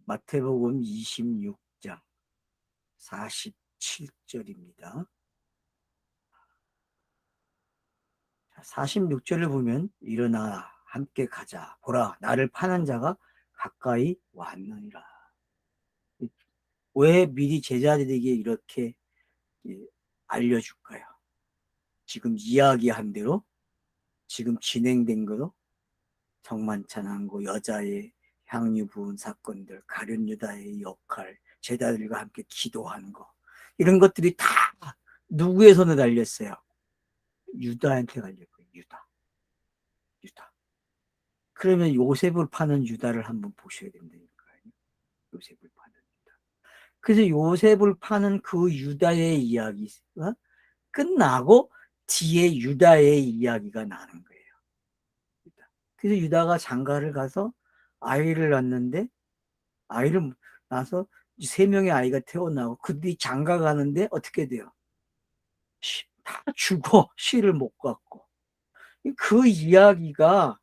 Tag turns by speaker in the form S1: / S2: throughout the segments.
S1: 마태복음 26장 47절입니다. 46절을 보면 일어나 함께 가자. 보라, 나를 파는 자가 가까이 왔느니라. 왜 미리 제자들에게 이렇게 알려줄까요? 지금 이야기한 대로, 지금 진행된 거로 정만찬한 거, 여자의 향유 부은 사건들, 가룟 유다의 역할, 제자들과 함께 기도하는 거, 이런 것들이 다 누구의 손에 달렸어요? 유다한테 달렸고요. 유다. 그러면 요셉을 파는 유다를 한번 보셔야 된다니까요. 요셉을 파는 유다. 그래서 요셉을 파는 그 유다의 이야기가 끝나고 뒤에 유다의 이야기가 나는 거예요. 그래서 유다가 장가를 가서 아이를 낳는데, 아이를 낳아서 세 명의 아이가 태어나고, 그들이 장가 가는데 어떻게 돼요? 다 죽어. 씨를 못 갖고. 그 이야기가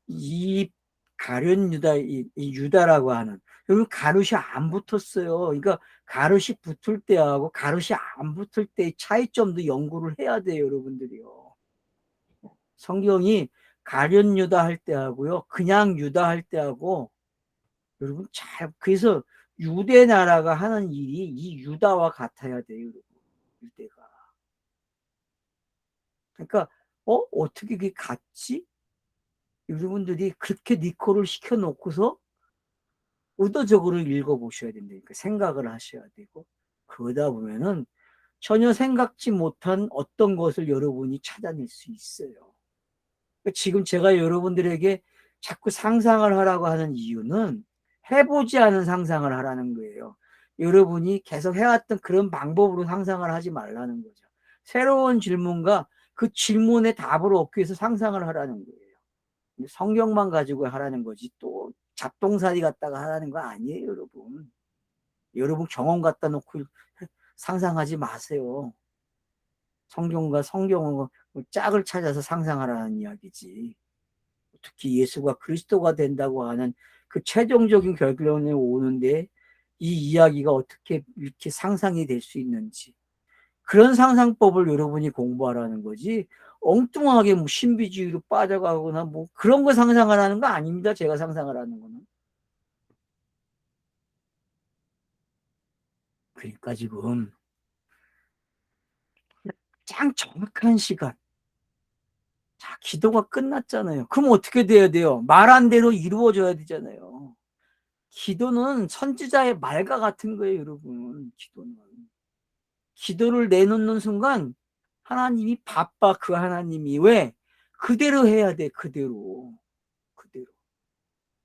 S1: 이 가룟 유다, 이 유다라고 하는, 여기 가룟이 안 붙었어요. 그러니까 가룟이 붙을 때하고 가룟이 안 붙을 때의 차이점도 연구를 해야 돼요, 여러분들이요. 성경이 가룟 유다 할 때하고요, 그냥 유다 할 때하고, 여러분 잘, 그래서 유대 나라가 하는 일이 이 유다와 같아야 돼요, 여러분. 유대가. 그러니까 어떻게 그게 같지? 여러분들이 그렇게 니코를 시켜놓고서 의도적으로 읽어보셔야 된다니까. 생각을 하셔야 되고, 그러다 보면은 전혀 생각지 못한 어떤 것을 여러분이 찾아낼 수 있어요. 그러니까 지금 제가 여러분들에게 자꾸 상상을 하라고 하는 이유는 해보지 않은 상상을 하라는 거예요. 여러분이 계속 해왔던 그런 방법으로 상상을 하지 말라는 거죠. 새로운 질문과 그 질문의 답을 얻기 위해서 상상을 하라는 거예요. 성경만 가지고 하라는 거지 또 잡동사니 갖다가 하라는 거 아니에요, 여러분. 여러분 경험 갖다 놓고 상상하지 마세요. 성경과 성경은 짝을 찾아서 상상하라는 이야기지. 특히 예수가 그리스도가 된다고 하는 그 최종적인 결론에 오는데 이 이야기가 어떻게 이렇게 상상이 될 수 있는지, 그런 상상법을 여러분이 공부하라는 거지, 엉뚱하게 뭐 신비주의로 빠져가거나 뭐 그런 거 상상하라는 거 아닙니다. 제가 상상하라는 거는. 그러니까 지금 짱 정확한 시간. 자, 기도가 끝났잖아요. 그럼 어떻게 돼야 돼요? 말한 대로 이루어져야 되잖아요. 기도는 선지자의 말과 같은 거예요, 여러분. 기도는. 기도를 내놓는 순간 하나님이 바빠, 그 하나님이. 왜? 그대로 해야 돼, 그대로. 그대로.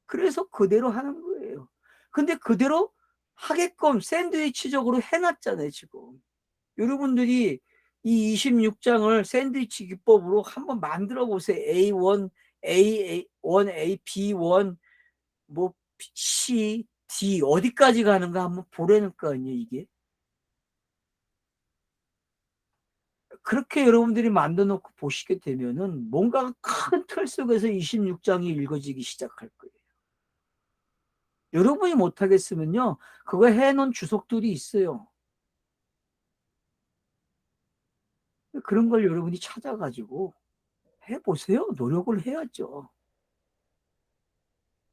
S1: 그래서 그대로 하는 거예요. 근데 그대로 하게끔 샌드위치적으로 해놨잖아요, 지금. 여러분들이 이 26장을 샌드위치 기법으로 한번 만들어 보세요. A1, A1, A, B1, 뭐 C, D 어디까지 가는가 한번 보라는 거 아니에요, 이게. 그렇게 여러분들이 만들어 놓고 보시게 되면은 뭔가 큰 틀 속에서 26장이 읽어지기 시작할 거예요. 여러분이 못하겠으면요, 그거 해놓은 주석들이 있어요. 그런 걸 여러분이 찾아가지고 해보세요. 노력을 해야죠.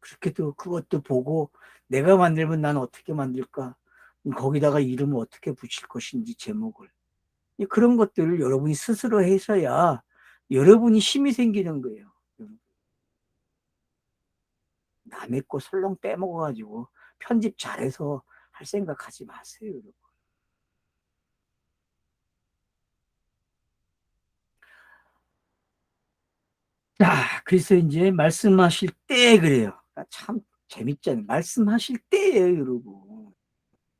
S1: 그렇게 또 그것도 보고 내가 만들면 난 어떻게 만들까? 거기다가 이름을 어떻게 붙일 것인지 제목을. 그런 것들을 여러분이 스스로 하셔야 여러분이 힘이 생기는 거예요. 남의 거 설렁 빼먹어가지고 편집 잘해서 할 생각하지 마세요, 여러분. 자, 그래서 이제 말씀하실 때 그래요. 참 재밌잖아요. 말씀하실 때예요, 여러분.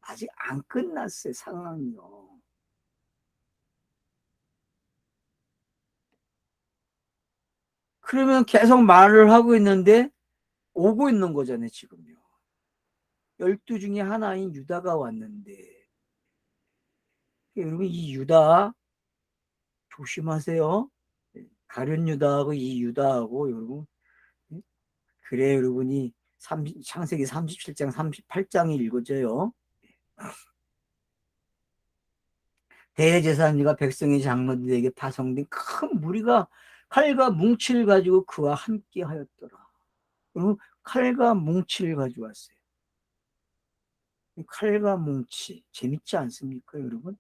S1: 아직 안 끝났어요, 상황이요. 그러면 계속 말을 하고 있는데 오고 있는 거잖아요, 지금요. 12 중에 하나인 유다가 왔는데, 여러분, 이 유다 조심하세요. 가룟 유다하고 이 유다하고, 여러분, 그래, 여러분이 창세기 37장 38장이 읽어져요. 대제사장과 백성의 장로들에게 파송된 큰 무리가 칼과 뭉치를 가지고 그와 함께 하였더라. 그리고 칼과 뭉치를 가져왔어요. 칼과 뭉치 재밌지 않습니까, 여러분?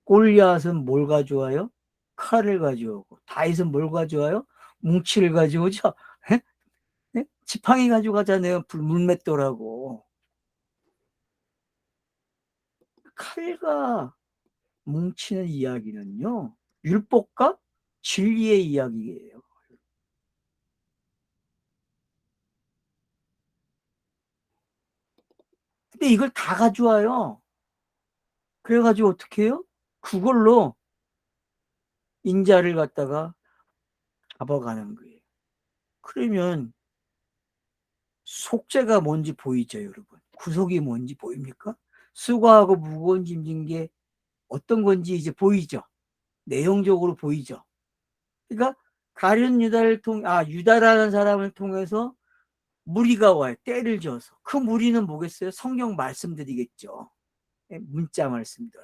S1: 골리앗은 뭘 가져와요? 칼을 가져오고, 다윗은 뭘 가져와요? 뭉치를 가져오죠. 에? 에? 지팡이 가져가잖아요. 물맷돌하고. 칼과 뭉치는 이야기는요, 율법과 진리의 이야기예요. 근데 이걸 다 가져와요. 그래가지고 어떻게 해요? 그걸로 인자를 갖다가 잡아가는 거예요. 그러면 속죄가 뭔지 보이죠, 여러분? 구속이 뭔지 보입니까? 수고하고 무거운 짐진 게 어떤 건지 이제 보이죠? 내용적으로 보이죠? 그러니까 가룟 유다라는 사람을 통해서 무리가 와요. 때를 지어서. 그 무리는 뭐겠어요? 성경 말씀들이겠죠. 문자 말씀들.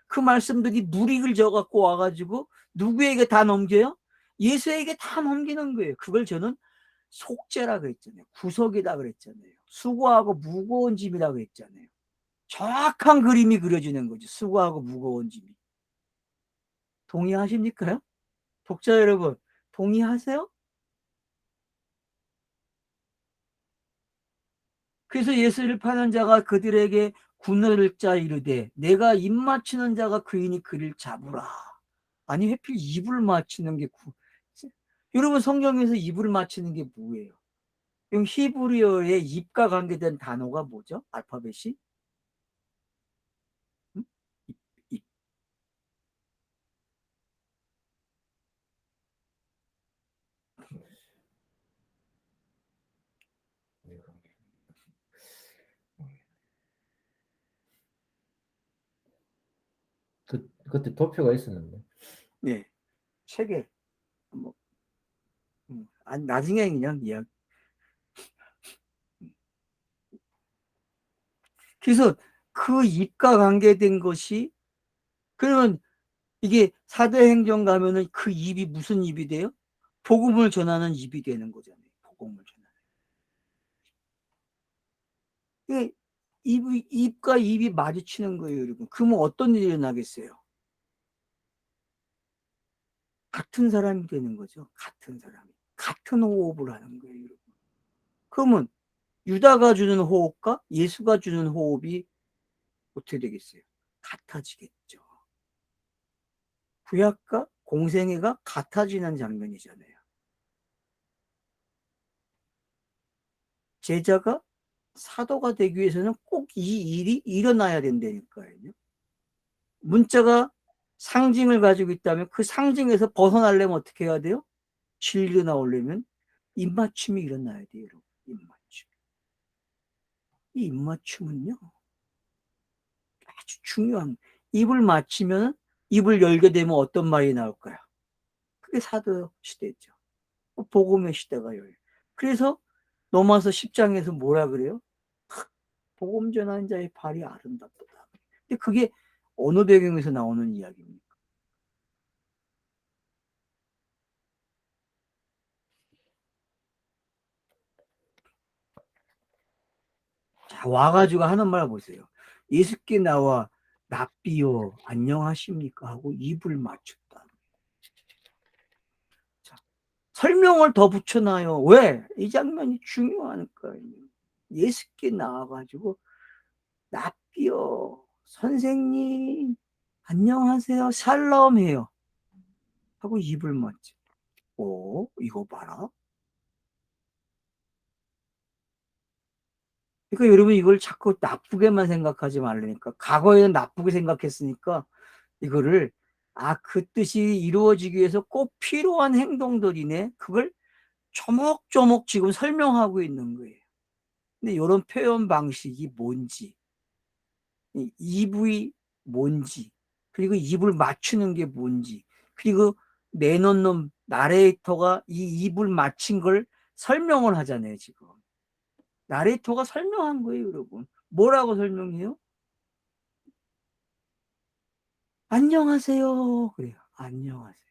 S1: 그 말씀들이 무리를 져갖고 와가지고 누구에게 다 넘겨요? 예수에게 다 넘기는 거예요. 그걸 저는 속죄라 그랬잖아요. 구속이다 그랬잖아요. 수고하고 무거운 짐이라 그랬잖아요. 정확한 그림이 그려지는 거죠. 수고하고 무거운 짐이. 동의하십니까요? 독자 여러분, 동의하세요? 그래서 예수를 파는 자가 그들에게 군어를 짜 이르되 내가 입 맞추는 자가 그이니 그를 잡으라. 아니 하필 입을 맞추는 게 여러분 성경에서 입을 맞추는 게 뭐예요? 그럼 히브리어의 입과 관계된 단어가 뭐죠? 알파벳이? 응? 입, 입.
S2: 그때 도표가 있었는데.
S1: 네, 책에 뭐, 나중에 그냥 이야기. 그래서 그 입과 관계된 것이 그러면 이게 사도행전 가면은 그 입이 무슨 입이 돼요? 복음을 전하는 입이 되는 거잖아요. 복음을 전하는. 입과 입이 마주치는 거예요, 여러분. 그러면 어떤 일이 일어나겠어요? 같은 사람이 되는 거죠. 같은 사람이. 같은 호흡을 하는 거예요, 여러분. 그러면 유다가 주는 호흡과 예수가 주는 호흡이 어떻게 되겠어요? 같아지겠죠. 구약과 공생애가 같아지는 장면이잖아요. 제자가 사도가 되기 위해서는 꼭 이 일이 일어나야 된다니까요. 문자가 상징을 가지고 있다면 그 상징에서 벗어나려면 어떻게 해야 돼요? 진리가 나오려면 입맞춤이 일어나야 돼요. 여러분. 입맞춤. 이 입맞춤은요, 아주 중요한, 입을 맞추면 입을 열게 되면 어떤 말이 나올까요? 그게 사도 시대죠. 복음의 시대가 열려요. 그래서 로마서 10장에서 뭐라 그래요? 복음 전하는 자의 발이 아름답다. 근데 그게 어느 배경에서 나오는 이야기입니까? 자, 와가지고 하는 말 보세요. 예수께 나와 랍비요 안녕하십니까 하고 입을 맞췄다. 자, 설명을 더 붙여놔요. 왜? 이 장면이 중요하니까요. 예수께 나와가지고 랍비요 선생님 안녕하세요 샬롬 해요. 하고 입을 맞죠. 오 이거 봐라. 그러니까 여러분 이걸 자꾸 나쁘게만 생각하지 말라니까. 과거에는 나쁘게 생각했으니까 이거를 그 뜻이 이루어지기 위해서 꼭 필요한 행동들이네. 그걸 조목조목 지금 설명하고 있는 거예요. 근데 이런 표현 방식이 뭔지, 입이 뭔지, 그리고 입을 맞추는 게 뭔지, 그리고 내놓는 나레이터가 이 입을 맞춘 걸 설명을 하잖아요, 지금. 나레이터가 설명한 거예요, 여러분. 뭐라고 설명해요? 안녕하세요. 그래요. 안녕하세요.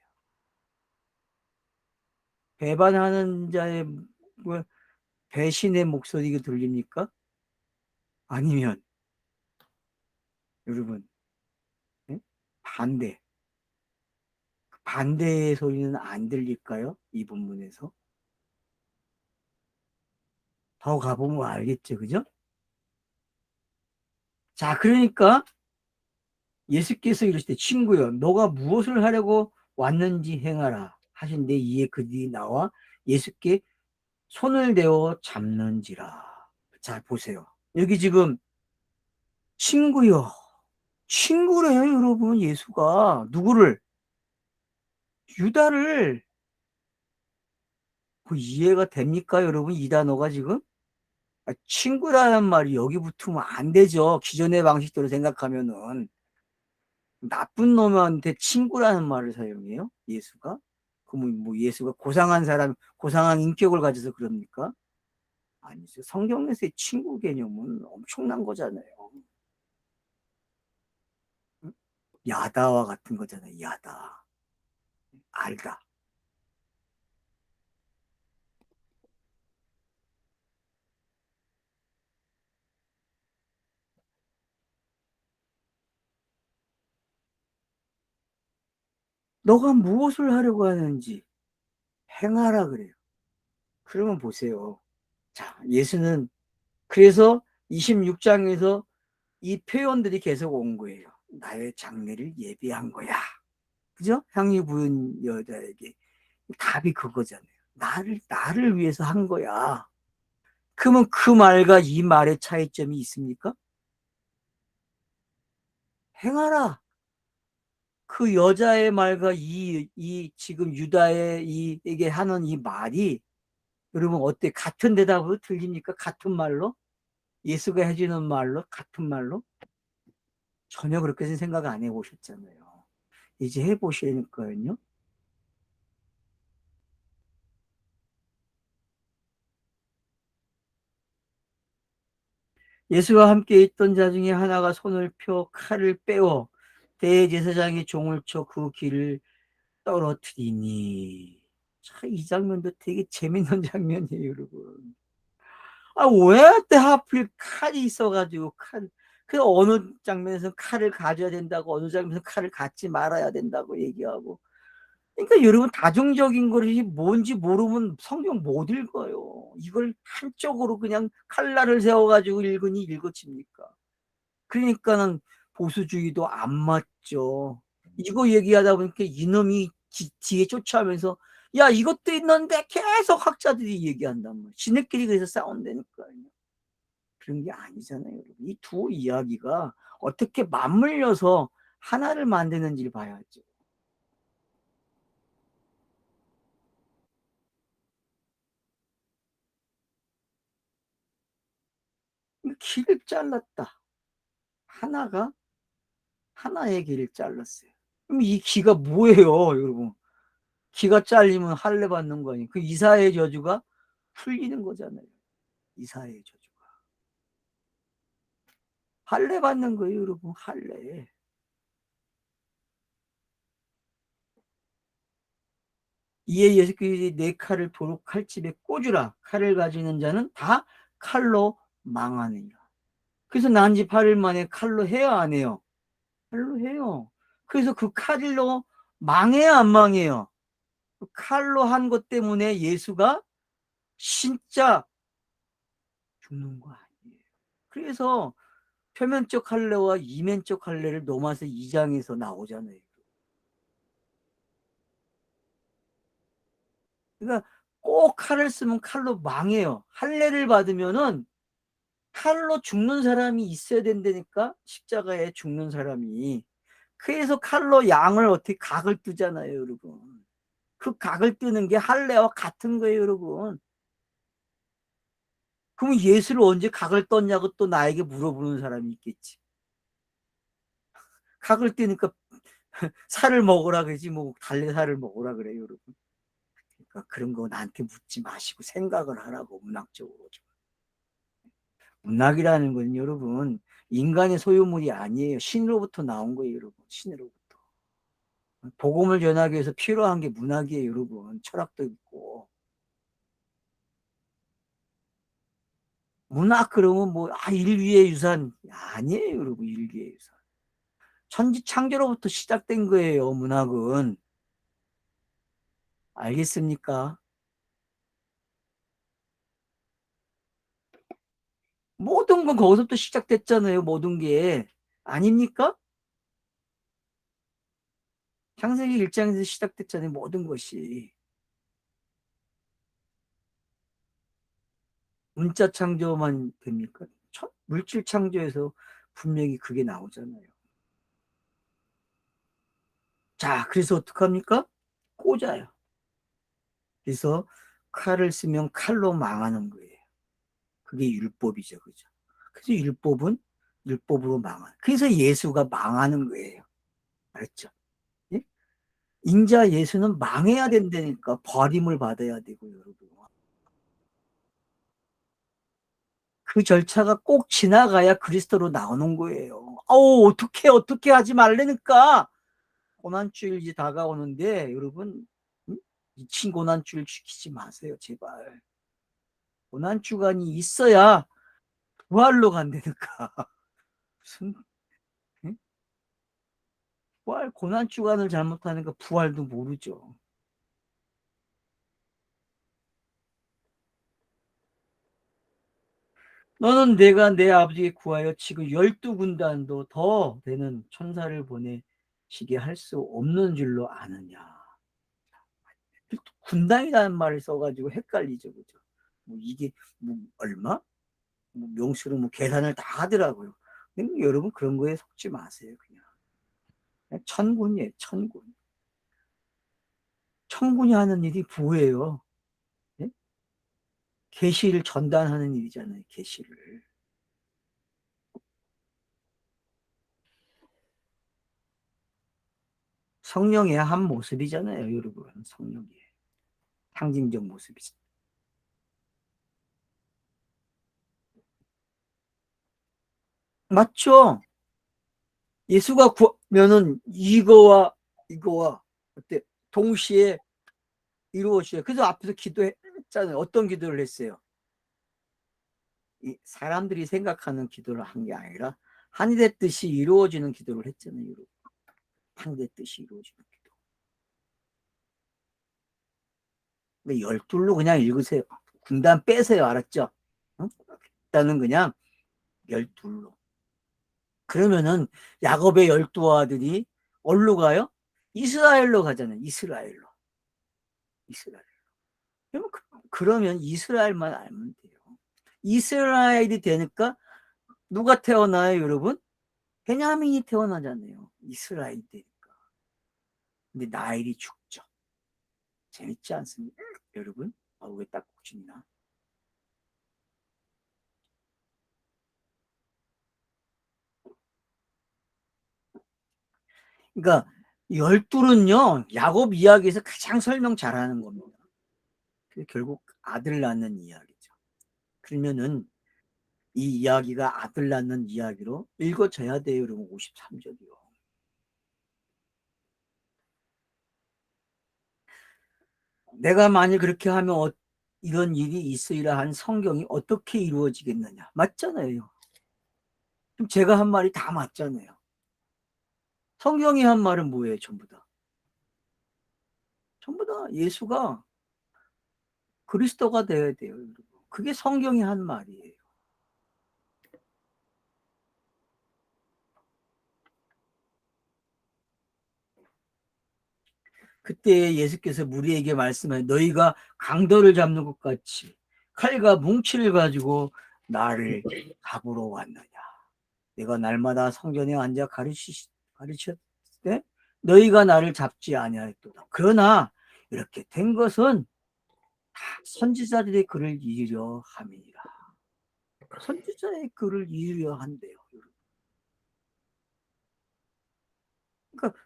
S1: 배반하는 자의 뭐 배신의 목소리가 들립니까? 아니면 여러분, 예? 반대. 반대의 소리는 안 들릴까요? 이 본문에서. 더 가보면 알겠죠, 그죠? 자, 그러니까 예수께서 이르시되 친구여 너가 무엇을 하려고 왔는지 행하라 하신데 이에 그들이 나와 예수께 손을 대어 잡는지라. 자, 보세요. 여기 지금 친구요. 친구래요, 여러분. 예수가 누구를? 유다를. 그 이해가 됩니까, 여러분? 이 단어가 지금? 친구라는 말이 여기 붙으면 안 되죠. 기존의 방식대로 생각하면은 나쁜 놈한테 친구라는 말을 사용해요, 예수가? 그럼 뭐 예수가 고상한 사람, 고상한 인격을 가져서 그럽니까? 아니죠. 성경에서의 친구 개념은 엄청난 거잖아요. 야다와 같은 거잖아요. 야다. 알다. 너가 무엇을 하려고 하는지 행하라 그래요. 그러면 보세요. 자, 예수는 그래서 26장에서 이 표현들이 계속 온 거예요. 나의 장례를 예비한 거야. 그죠? 향유 부은 여자에게 답이 그거잖아요. 나를 위해서 한 거야. 그러면 그 말과 이 말의 차이점이 있습니까? 행하라. 그 여자의 말과 이 지금 유다의 이에게 하는 이 말이 여러분 어때? 같은 대답으로 들립니까? 같은 말로? 예수가 해주는 말로? 같은 말로? 전혀 그렇게 생각 안 해보셨잖아요. 이제 해보시니까요. 예수와 함께 있던 자 중에 하나가 손을 펴 칼을 빼어 대제사장의 종을 쳐 그 길을 떨어뜨리니. 참, 이 장면도 되게 재밌는 장면이에요, 여러분. 아, 왜 하필 칼이 있어가지고 그 어느 장면에서 칼을 가져야 된다고, 어느 장면에서 칼을 갖지 말아야 된다고 얘기하고. 그러니까 여러분, 다중적인 것이 뭔지 모르면 성경 못 읽어요. 이걸 한쪽으로 그냥 칼날을 세워가지고 읽으니 읽어집니까? 그러니까는 보수주의도 안 맞죠. 이거 얘기하다 보니까 이놈이 뒤에 쫓아오면서 야, 이것도 있는데 계속 학자들이 얘기한단 말이야. 지네끼리 그래서 싸운다니까요. 그런 게 아니잖아요. 이 두 이야기가 어떻게 맞물려서 하나를 만드는지를 봐야죠. 길을 잘랐다. 하나가 하나의 길을 잘랐어요. 그럼 이 기가 뭐예요, 여러분? 기가 잘리면 할례 받는 거 아니에요? 그 이사의 저주가 풀리는 거잖아요. 이사의 저주가. 할례 받는 거예요, 여러분. 할례. 이에 예수께서 내 칼을 도로 칼집에 꽂으라. 칼을 가지는 자는 다 칼로 망하느니라. 그래서 난 지 8일 만에 칼로 해야 안 해요? 칼로 해요. 그래서 그 칼로 망해야 안 망해요? 그 칼로 한 것 때문에 예수가 진짜 죽는 거 아니에요. 그래서 표면적 할례와 이면적 할례를 로마서 2장에서 나오잖아요. 그러니까 꼭 칼을 쓰면 칼로 망해요. 할례를 받으면은 칼로 죽는 사람이 있어야 된다니까, 십자가에 죽는 사람이. 그래서 칼로 양을 어떻게 각을 뜨잖아요, 여러분. 그 각을 뜨는 게 할례와 같은 거예요, 여러분. 그럼 예수를 언제 각을 떴냐고 또 나에게 물어보는 사람이 있겠지. 각을 뜨니까 살을 먹으라 그러지 뭐 달래살을 먹으라 그래요, 여러분. 그러니까 그런 거 나한테 묻지 마시고 생각을 하라고, 문학적으로 좀. 문학이라는 건 여러분 인간의 소유물이 아니에요. 신으로부터 나온 거예요, 여러분. 신으로부터. 복음을 전하기 위해서 필요한 게 문학이에요, 여러분. 철학도 있고. 문학 그러면 뭐 인류의 유산 아니에요, 여러분. 인류의 유산. 천지 창조로부터 시작된 거예요, 문학은. 알겠습니까? 모든 건 거기서부터 시작됐잖아요, 모든 게. 아닙니까? 창세기 1장에서 시작됐잖아요, 모든 것이. 문자 창조만 됩니까? 물질 창조에서 분명히 그게 나오잖아요. 자, 그래서 어떡합니까? 꽂아요. 그래서 칼을 쓰면 칼로 망하는 거예요. 그게 율법이죠, 그죠? 그래서 율법은 율법으로 망하는. 그래서 예수가 망하는 거예요. 알았죠? 예? 인자 예수는 망해야 된다니까. 버림을 받아야 되고, 여러분. 그 절차가 꼭 지나가야 그리스도로 나오는 거예요. 어떻게 하지 말라니까. 고난주일 이제 다가오는데, 여러분, 미친 고난주일 지키지 마세요, 제발. 고난주간이 있어야 부활로 간다니까. 무슨, 응? 고난주간을 잘못하니까 부활도 모르죠. 너는 내가 내 아버지께 구하여 지금 12군단도 더 되는 천사를 보내시게 할 수 없는 줄로 아느냐. 군단이라는 말을 써가지고 헷갈리죠, 그죠? 뭐 이게 뭐 얼마? 뭐 명수로 뭐 계산을 다 하더라고요. 근데 여러분 그런 거에 속지 마세요, 그냥 천군이에요, 천군. 천군이 하는 일이 뭐예요? 예? 계시를 전달하는 일이잖아요, 계시를. 성령의 한 모습이잖아요, 여러분. 성령의 상징적 모습이죠. 맞죠? 예수가 구하면은 이거와 어때? 동시에 이루어져요. 그래서 앞에서 기도했잖아요. 어떤 기도를 했어요? 이 사람들이 생각하는 기도를 한 게 아니라 하늘의 뜻이 이루어지는 기도를 했잖아요. 하늘의 뜻이 이루어지는 기도. 근데 열둘로 그냥 읽으세요. 군단 빼세요. 알았죠? 응? 일단은 그냥 열둘로. 그러면은 야곱의 12 아들이 어디로 가요? 이스라엘로 가잖아요. 이스라엘로. 이스라엘. 그러면 이스라엘만 알면 돼요. 이스라엘이 되니까 누가 태어나요, 여러분? 베냐민이 태어나잖아요. 이스라엘이 되니까. 근데 나일이 죽죠. 재밌지 않습니까? 여러분? 왜 딱국집니다. 그러니까 열둘은요, 야곱 이야기에서 가장 설명 잘하는 겁니다. 결국 아들 낳는 이야기죠. 그러면은 이 이야기가 아들 낳는 이야기로 읽어져야 돼요, 여러분. 53절이요. 내가 만일 그렇게 하면 이런 일이 있으리라 한 성경이 어떻게 이루어지겠느냐. 맞잖아요. 그럼 제가 한 말이 다 맞잖아요. 성경이 한 말은 뭐예요, 전부 다? 전부 다 예수가 그리스도가 되어야 돼요, 여러분. 그게 성경이 한 말이에요. 그때 예수께서 무리에게 말씀하여 너희가 강도를 잡는 것 같이 칼과 뭉치를 가지고 나를 잡으러 왔느냐. 내가 날마다 성전에 앉아 가르쳤을 때 너희가 나를 잡지 아니하였도다. 그러나 이렇게 된 것은 다 선지자들의 글을 이루려 함이니라. 선지자의 글을 이루려 한대요. 그러니까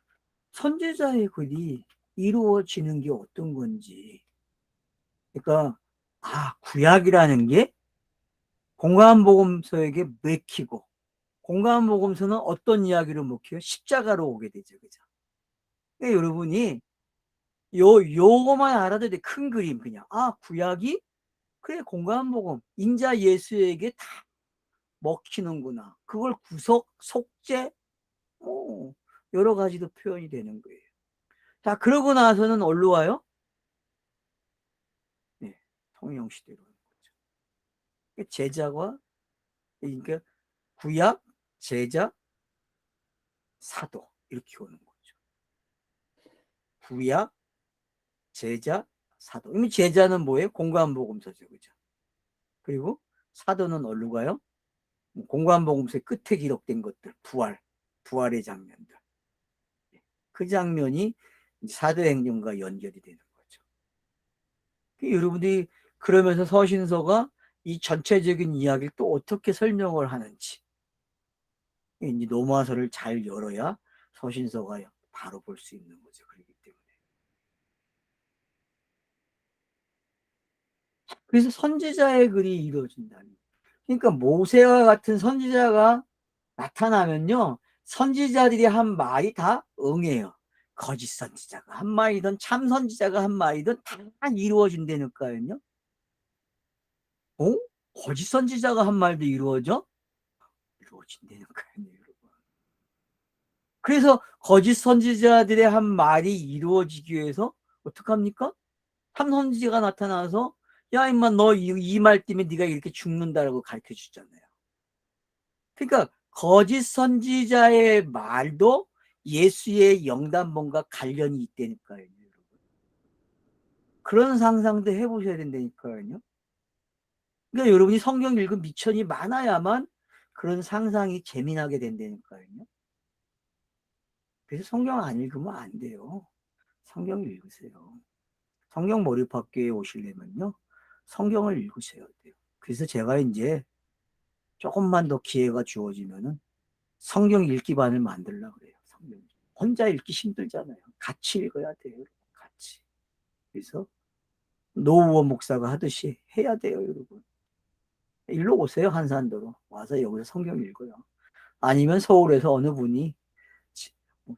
S1: 선지자의 글이 이루어지는 게 어떤 건지. 그러니까 구약이라는 게 공감복음서에게 맥히고, 공감복음서는 어떤 이야기로 먹혀요? 십자가로 오게 되죠. 그죠? 그러니까 여러분이 요거만 알아도 돼. 큰 그림 그냥. 아, 구약이 그래 공감복음 인자 예수에게 다 먹히는구나. 그걸 구속, 속죄, 여러 가지도 표현이 되는 거예요. 자, 그러고 나서는 어디로 와요? 네, 성령 시대로 오는 거죠. 제자와, 그러니까 구약, 제자, 사도 이렇게 오는 거죠. 구약, 제자, 사도. 이미 제자는 뭐예요? 공감복음서죠, 그죠? 그리고 사도는 어디로 가요? 공감복음서의 끝에 기록된 것들, 부활의 장면들. 그 장면이 사도행전과 연결이 되는 거죠. 여러분들이 그러면서 서신서가 이 전체적인 이야기를 또 어떻게 설명을 하는지, 이제 로마서를 잘 열어야 서신서가 바로 볼 수 있는 거죠. 그렇기 때문에. 그래서 선지자의 글이 이루어진다는. 그러니까 모세와 같은 선지자가 나타나면요, 선지자들이 한 말이 다 응해요. 거짓 선지자가 한 말이든 참 선지자가 한 말이든 다 이루어진다니까요. 거짓 선지자가 한 말도 이루어져? 이루어진다니까요, 여러분. 그래서 거짓 선지자들의 한 말이 이루어지기 위해서 어떡합니까? 참 선지자가 나타나서 야 임마 너 이 말 때문에 네가 이렇게 죽는다라고 가르쳐 주잖아요. 그러니까 거짓 선지자의 말도 예수의 영단본과 관련이 있다니까요, 여러분. 그런 상상도 해보셔야 된다니까요. 그러니까 여러분이 성경 읽은 미천이 많아야만 그런 상상이 재미나게 된다니까요. 그래서 성경 안 읽으면 안 돼요. 성경 읽으세요. 성경 몰입학교에 오시려면요, 성경을 읽으셔야 돼요. 그래서 제가 이제 조금만 더 기회가 주어지면은 성경 읽기반을 만들려고 그래요. 성경. 혼자 읽기 힘들잖아요. 같이 읽어야 돼요. 같이. 그래서 노우원 목사가 하듯이 해야 돼요, 여러분. 일로 오세요, 한산도로. 와서 여기서 성경 읽어요. 아니면 서울에서 어느 분이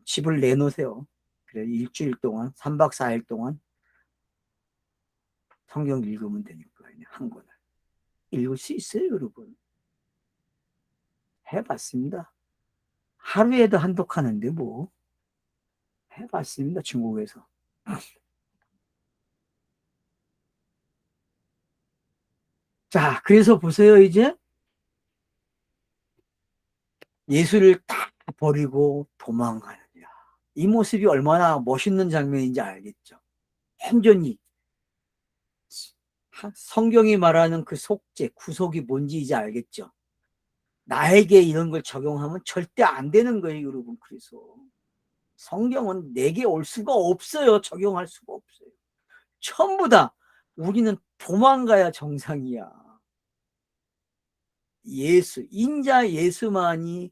S1: 집을 내놓으세요. 그래, 일주일 동안, 3박 4일 동안 성경 읽으면 되니까, 한 권을. 읽을 수 있어요, 여러분. 해봤습니다. 하루에도 한독 하는데, 뭐. 해봤습니다, 중국에서. 자, 그래서 보세요, 이제. 예수를 딱 버리고 도망가느냐. 이 모습이 얼마나 멋있는 장면인지 알겠죠. 완전히 성경이 말하는 그 속죄, 구속이 뭔지 이제 알겠죠. 나에게 이런 걸 적용하면 절대 안 되는 거예요, 여러분. 그래서 성경은 내게 올 수가 없어요. 적용할 수가 없어요. 전부 다 우리는 도망가야 정상이야. 예수, 인자 예수만이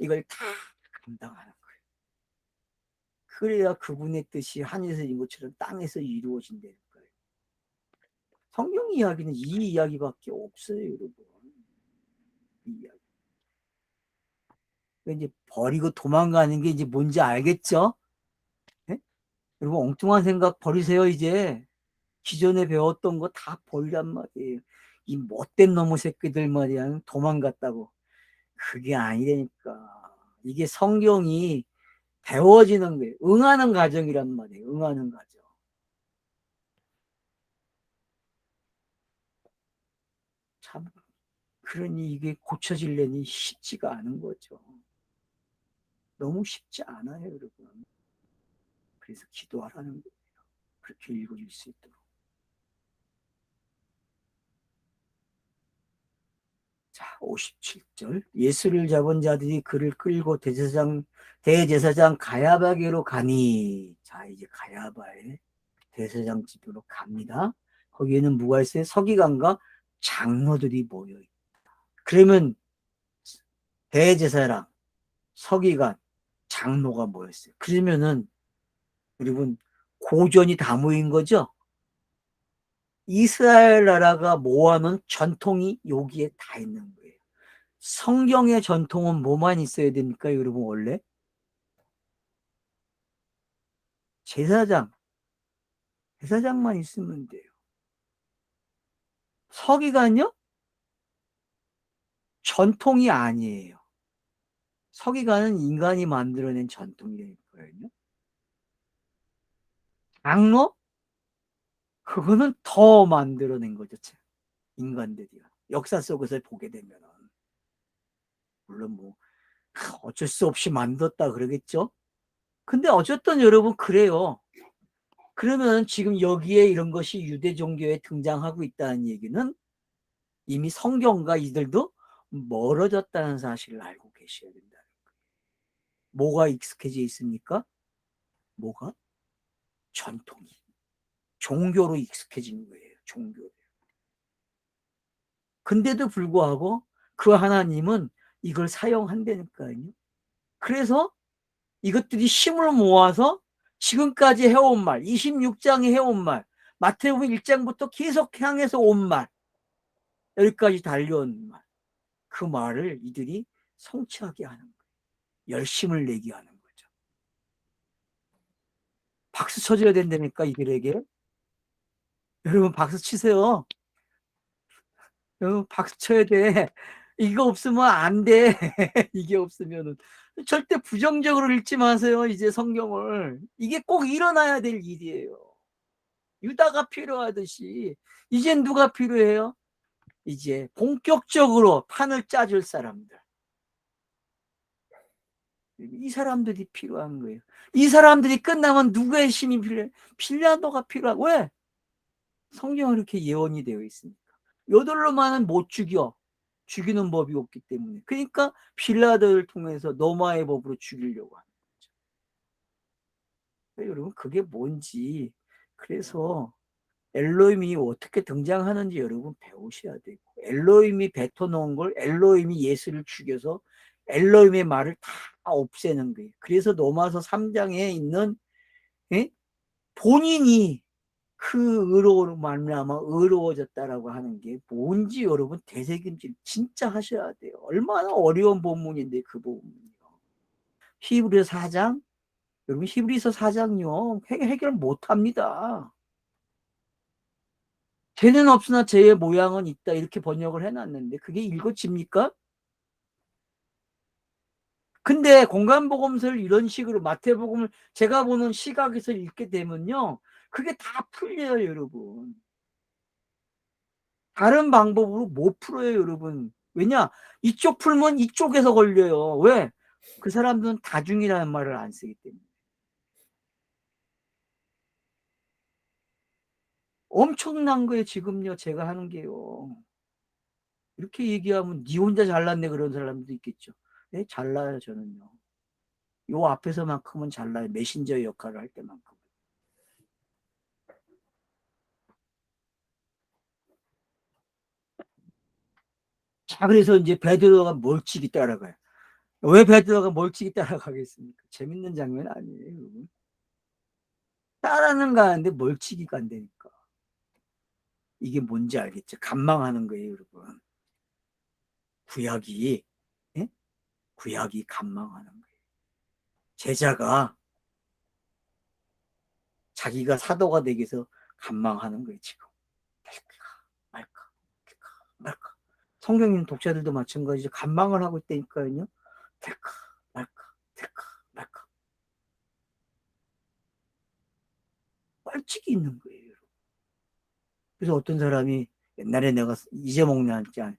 S1: 이걸 다 감당하는 거예요. 그래야 그분의 뜻이 하늘에서 이룬 것처럼 땅에서 이루어진다는 거예요. 성경 이야기는 이 이야기밖에 없어요, 여러분. 이 이야기. 이제 버리고 도망가는 게 이제 뭔지 알겠죠? 네? 여러분 엉뚱한 생각 버리세요, 이제. 기존에 배웠던 거 다 버리란 말이에요. 이 못된 놈의 새끼들 말이야, 도망갔다고. 그게 아니라니까. 이게 성경이 배워지는 거예요. 응하는 과정이란 말이에요. 응하는 과정. 참, 그러니 이게 고쳐지려니 쉽지가 않은 거죠. 너무 쉽지 않아요, 여러분. 그래서 기도하라는 거예요. 그렇게 읽어줄 수 있도록. 자, 57절. 예수를 잡은 자들이 그를 끌고 대제사장 가야바게로 가니. 자, 이제 가야바의 대제사장 집으로 갑니다. 거기에는 뭐가 있어요? 서기관과 장로들이 모여 있다. 그러면 대제사장, 서기관, 장로가 모였어요. 그러면은 여러분 고전이 다 모인 거죠? 이스라엘 나라가 모아놓은 전통이 여기에 다 있는 거예요. 성경의 전통은 뭐만 있어야 됩니까, 여러분? 원래 제사장, 제사장만 있으면 돼요. 서기관요? 전통이 아니에요. 서기관은 인간이 만들어낸 전통이거든요. 장로? 그거는 더 만들어낸 거죠. 인간들이요. 역사 속에서 보게 되면 물론 뭐 어쩔 수 없이 만들었다 그러겠죠. 근데 어쨌든 여러분 그래요. 그러면 지금 여기에 이런 것이 유대 종교에 등장하고 있다는 얘기는 이미 성경과 이들도 멀어졌다는 사실을 알고 계셔야 된다는 거예요. 뭐가 익숙해져 있습니까? 뭐가? 전통이. 종교로 익숙해진 거예요. 종교. 근데도 불구하고 그 하나님은 이걸 사용한다니까요. 그래서 이것들이 힘을 모아서 지금까지 해온 말, 26장에 해온 말, 마태복음 1장부터 계속 향해서 온 말, 여기까지 달려온 말, 그 말을 이들이 성취하게 하는 거예요. 열심을 내게 하는 거죠. 박수 쳐줘야 된다니까, 이들에게. 여러분, 박수 치세요. 여러분, 박수 쳐야 돼. 이거 없으면 안 돼. 이게 없으면은. 절대 부정적으로 읽지 마세요, 이제 성경을. 이게 꼭 일어나야 될 일이에요. 유다가 필요하듯이. 이젠 누가 필요해요? 이제 본격적으로 판을 짜줄 사람들. 이 사람들이 필요한 거예요. 이 사람들이 끝나면 누구의 힘이 필요해? 빌라도가 필요하고. 왜? 성경은 이렇게 예언이 되어 있으니까. 요들로만은 못 죽여. 죽이는 법이 없기 때문에. 그러니까 빌라도를 통해서 노마의 법으로 죽이려고 하는 거죠. 여러분 그게 뭔지, 그래서 엘로힘이 어떻게 등장하는지 여러분 배우셔야 되고, 엘로힘이 뱉어놓은 걸 엘로힘이 예수를 죽여서 엘로힘의 말을 다 없애는 거예요. 그래서 로마서 3장에 있는, 예? 본인이 그 의로로 말미암아 의로워졌다라고 하는 게 뭔지 여러분 되새김질 진짜 하셔야 돼요. 얼마나 어려운 본문인데 그 본문이요. 히브리서 4장, 여러분 히브리서 4장요 해결 못합니다. 죄는 없으나 죄의 모양은 있다 이렇게 번역을 해놨는데 그게 읽어집니까? 근데 공간복음서를 이런 식으로 마태복음을 제가 보는 시각에서 읽게 되면요 그게 다 풀려요. 여러분 다른 방법으로 못 풀어요. 여러분 왜냐? 이쪽 풀면 이쪽에서 걸려요. 왜? 그 사람들은 다중이라는 말을 안 쓰기 때문에. 엄청난 거예요. 지금요 제가 하는 게요. 이렇게 얘기하면 니 혼자 잘났네 그런 사람도 있겠죠. 네, 잘나요 저는요. 요 앞에서만큼은 잘나요. 메신저 역할을 할 때만큼. 자, 그래서 이제 베드로가 멀찍이 따라가요. 왜 베드로가 멀찍이 따라가겠습니까? 재밌는 장면 아니에요. 여러분. 따라는 가는데 멀찍이 간다니까. 이게 뭔지 알겠죠? 간망하는 거예요, 여러분. 구약이, 예? 구약이 간망하는 거예요. 제자가 자기가 사도가 되기 위해서 간망하는 거예요, 지금. 될까 말까, 될까 말까. 성경 읽는 독자들도 마찬가지죠. 간망을 하고 있다니까요. 될까 말까, 될까 말까. 뻘찍이 있는 거예요. 그래서 어떤 사람이 옛날에 내가 잊어먹는 짠,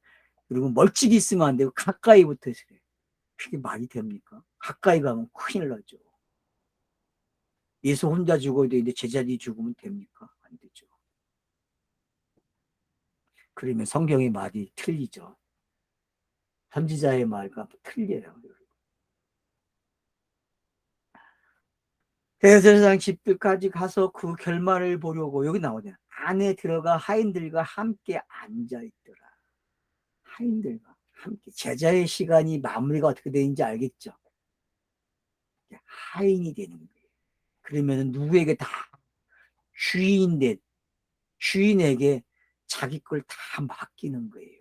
S1: 그리고 멀찍이 있으면 안 되고 가까이 붙어 있어요. 그게 말이 됩니까? 가까이 가면 큰일 나죠. 예수 혼자 죽어야 되는데 제자들이 죽으면 됩니까? 안 되죠. 그러면 성경의 말이 틀리죠. 선지자의 말과 틀려요. 대제사장 집들까지 가서 그 결말을 보려고 여기 나오잖아요. 안에 들어가 하인들과 함께 앉아있더라. 하인들과 함께. 제자의 시간이 마무리가 어떻게 되는지 알겠죠? 하인이 되는 거예요. 그러면 누구에게 다 주인된 주인에게 자기 걸 다 맡기는 거예요.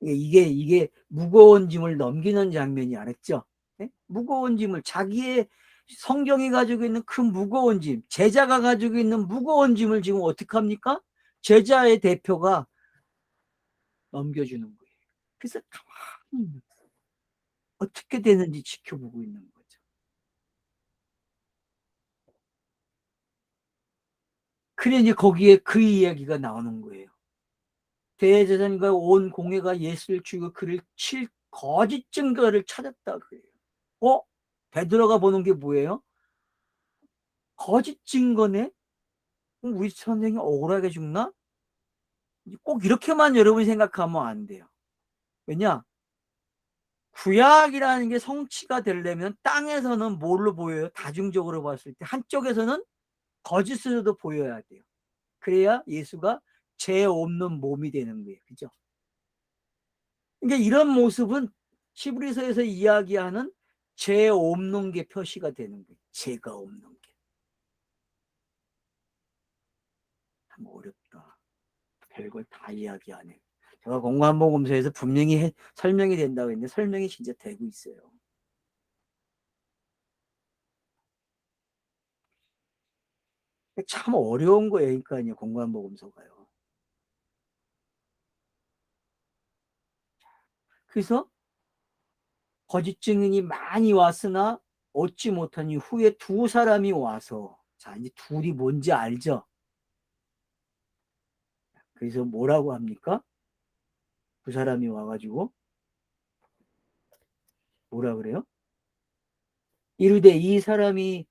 S1: 이게 무거운 짐을 넘기는 장면이 알았죠? 네? 무거운 짐을 자기의 성경이 가지고 있는 그 무거운 짐, 제자가 가지고 있는 무거운 짐을 지금 어떻게 합니까? 제자의 대표가 넘겨주는 거예요. 그래서 가만히 어떻게 되는지 지켜보고 있는 거죠. 그래 이제 거기에 그 이야기가 나오는 거예요. 대제사장과 온 공회가 예수를 죽이고 그를 칠 거짓 증거를 찾았다 그래요. 베드로가 보는 게 뭐예요? 거짓 증거네? 우리 선생이 억울하게 죽나? 꼭 이렇게만 여러분이 생각하면 안 돼요. 왜냐? 구약이라는 게 성취가 되려면 땅에서는 뭘로 보여요? 다중적으로 봤을 때 한쪽에서는 거짓으로도 보여야 돼요. 그래야 예수가 죄 없는 몸이 되는 거예요. 그죠? 그러니까 이런 모습은 히브리서에서 이야기하는 죄 없는 게 표시가 되는 거예요. 죄가 없는 게. 참 어렵다. 별걸 다 이야기하네. 제가 공관복음서에서 분명히 설명이 된다고 했는데 설명이 진짜 되고 있어요. 참 어려운 거예요. 그러니까요. 공관복음서가요. 그래서 거짓 증인이 많이 왔으나 얻지 못한 이후에 두 사람이 와서 자 이제 둘이 뭔지 알죠? 그래서 뭐라고 합니까? 두 사람이 와가지고 뭐라 그래요? 이르되 이 사람이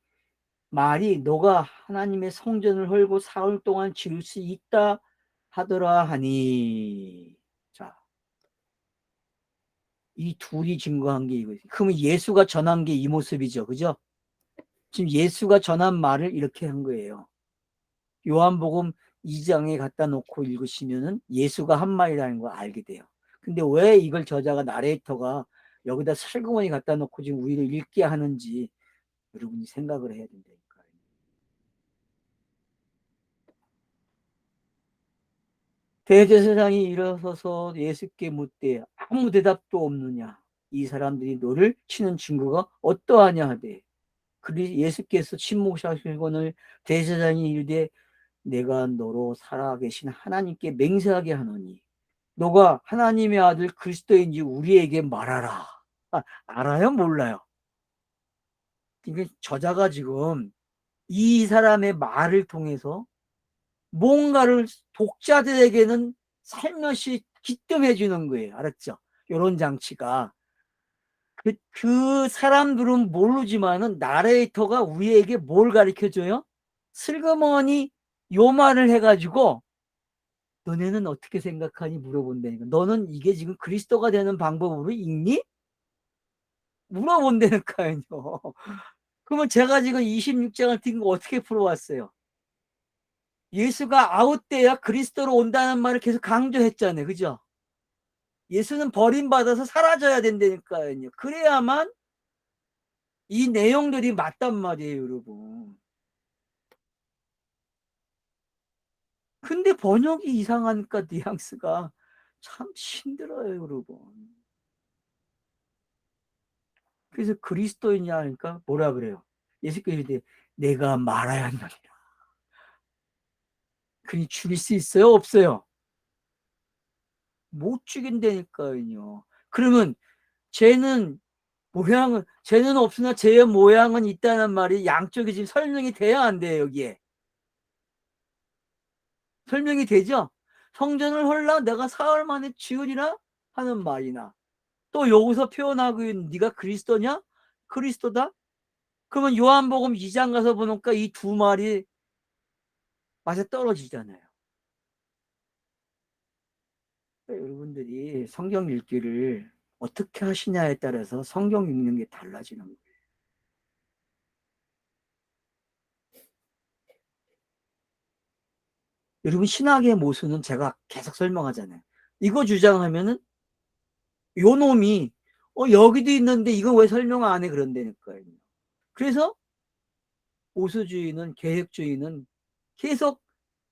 S1: 말이 너가 하나님의 성전을 헐고 사흘 동안 지을 수 있다 하더라 하니 자, 이 둘이 증거한 게 이거예요. 그러면 예수가 전한 게 이 모습이죠. 그죠? 지금 예수가 전한 말을 이렇게 한 거예요. 요한복음 2장에 갖다 놓고 읽으시면은 예수가 한 말이라는 걸 알게 돼요. 근데 왜 이걸 저자가 나레이터가 여기다 슬그머니 갖다 놓고 지금 우리를 읽게 하는지 여러분이 생각을 해야 된다니까요. 대제사장이 일어서서 예수께 묻되 아무 대답도 없느냐. 이 사람들이 너를 치는 증거가 어떠하냐 하되 그리 예수께서 침묵하시고는 대제사장이 이르되 내가 너로 살아계신 하나님께 맹세하게 하노니 너가 하나님의 아들 그리스도인지 우리에게 말하라. 알아요? 몰라요? 그러니까 저자가 지금 이 사람의 말을 통해서 뭔가를 독자들에게는 살며시 기뜸해 주는 거예요. 알았죠? 이런 장치가. 그 사람들은 모르지만은 나레이터가 우리에게 뭘 가르쳐 줘요? 슬그머니 요 말을 해가지고 너네는 어떻게 생각하니 물어본다니까. 너는 이게 지금 그리스도가 되는 방법으로 읽니? 물어본다니까요. 그러면 제가 지금 26장을 뛴 거 어떻게 풀어왔어요? 예수가 아웃돼야 그리스도로 온다는 말을 계속 강조했잖아요. 그죠? 예수는 버림받아서 사라져야 된다니까요. 그래야만 이 내용들이 맞단 말이에요, 여러분. 근데 번역이 이상하니까 뉘앙스가 참 힘들어요, 여러분. 그래서 그리스도이냐 하니까 뭐라 그래요? 예수께서 이제 내가 말아야 한다니라. 그니 죽일 수 있어요? 없어요? 못 죽인다니까요. 그러면 쟤는 없으나 쟤의 모양은 있다는 말이 양쪽이 지금 설명이 돼야 안 돼요, 여기에. 설명이 되죠? 성전을 헐라 내가 사흘 만에 지으리라 하는 말이나 또 여기서 표현하고 있는 네가 그리스도냐? 그리스도다? 그러면 요한복음 2장 가서 보니까 이 두 말이 맞아 떨어지잖아요. 여러분들이 성경 읽기를 어떻게 하시냐에 따라서 성경 읽는 게 달라지는 거예요. 여러분 신학의 모순은 제가 계속 설명하잖아요. 이거 주장하면은 요 놈이 여기도 있는데 이거 왜 설명 안 해 그런다니까요. 그래서 보수주의는 계획주의는 계속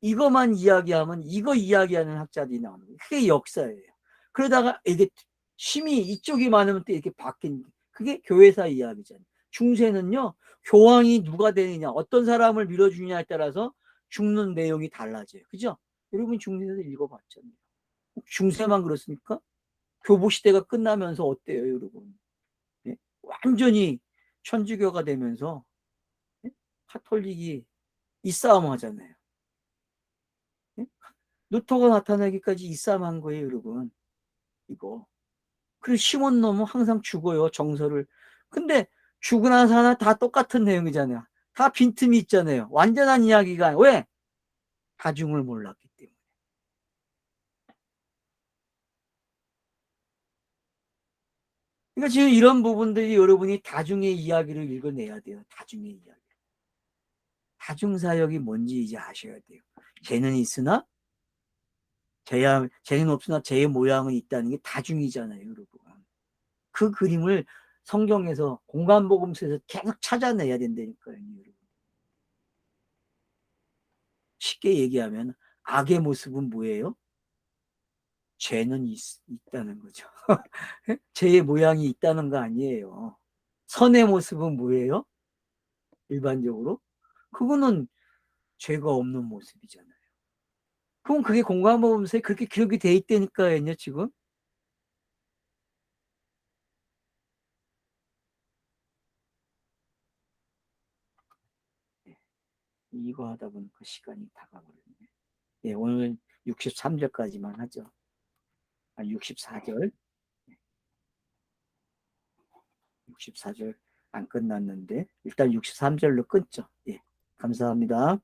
S1: 이것만 이야기하면 이거 이야기하는 학자들이 나오는 거예요. 그게 역사예요. 그러다가 이게 심이 이쪽이 많으면 또 이렇게 바뀐 그게 교회사 이야기잖아요. 중세는요, 교황이 누가 되느냐, 어떤 사람을 밀어주냐에 따라서 죽는 내용이 달라져요. 그죠? 여러분 중세에서 읽어봤잖아요. 중세만 그렇습니까? 교보 시대가 끝나면서 어때요, 여러분? 예? 완전히 천주교가 되면서 예? 카톨릭이 이 싸움 하잖아요. 예? 루터가 나타나기까지 이 싸움 한 거예요, 여러분. 이거. 그리고 심은 놈은 항상 죽어요, 정서를. 근데 죽으나 사나 다 똑같은 내용이잖아요. 다 빈틈이 있잖아요. 완전한 이야기가. 왜? 다중을 몰랐기 때문에. 그러니까 지금 이런 부분들이 여러분이 다중의 이야기를 읽어내야 돼요. 다중의 이야기. 다중사역이 뭔지 이제 아셔야 돼요. 쟤는 있으나 쟤는 없으나 쟤의 모양은 있다는 게 다중이잖아요, 여러분. 그 그림을 성경에서 공간복음서에서 계속 찾아내야 된다니까요, 여러분. 쉽게 얘기하면 악의 모습은 뭐예요? 죄는 있다는 거죠. 죄의 모양이 있다는 거 아니에요. 선의 모습은 뭐예요? 일반적으로? 그거는 죄가 없는 모습이잖아요. 그럼 그게 공간복음서에 그렇게 기록이 돼 있다니까요, 지금. 이거 하다 보니까 시간이 다가버렸네. 예, 오늘 63절까지만 하죠. 64절. 64절 안 끝났는데 일단 63절로 끊죠. 예, 감사합니다.